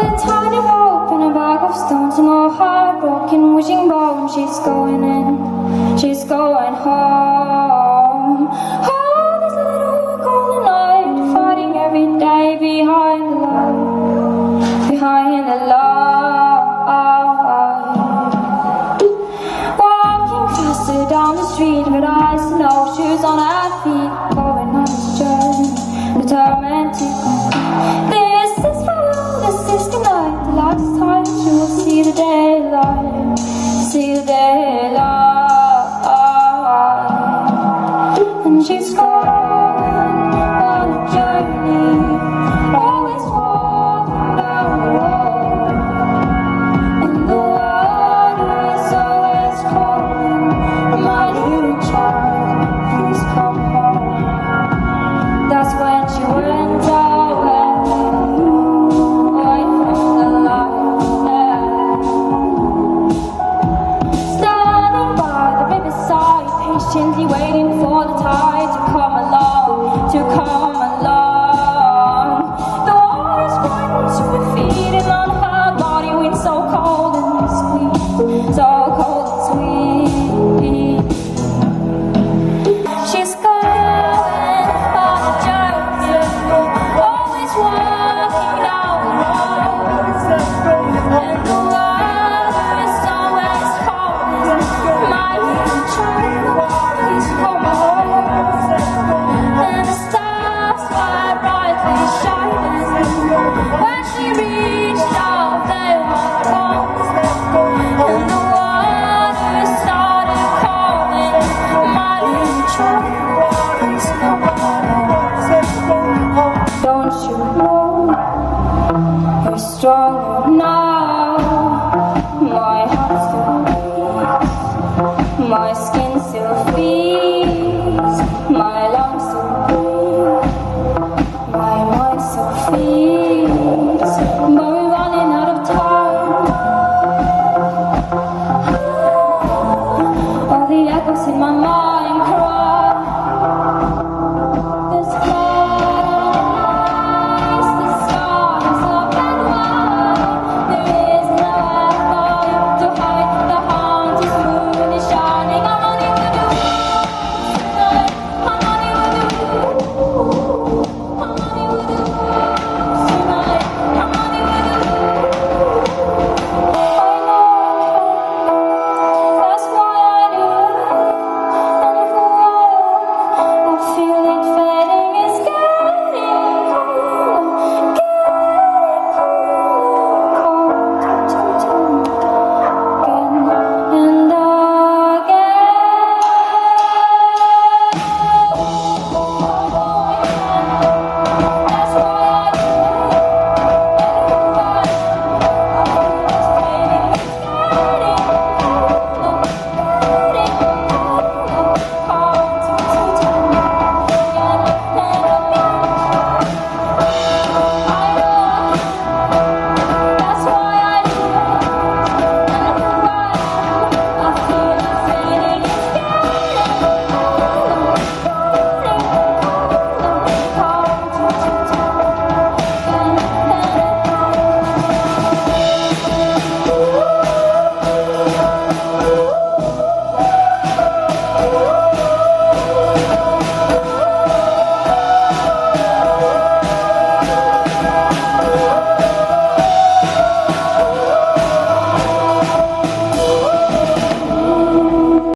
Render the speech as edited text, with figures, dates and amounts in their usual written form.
a tiny rope and a bag of stones and all heartbroken, wishing bone. She's going in, she's going home. Oh, this little golden night, fighting every day behind the light, behind the light. Walking faster down the street with eyes and no shoes on her feet, going on this journey, determined to complete. This is farewell, this is goodnight. The last time she will see the daylight, see the daylight. And she's gone on a journey, always walking down the road. And the water is always calling, my little child, please come home. That's when she went away from the light. Standing by the riverside, patiently waiting for the tide to come along, to come along. The water's running to her feet and on her body, wind so cold and sweet, so cold and sweet. She's going on a journey, always walking down the road. And the water is always calling, my little child, please come home. And the stars were brightly shining when she reached out, they were gone. And the water started calling, my little child, please come home. Don't you know you're stronger now?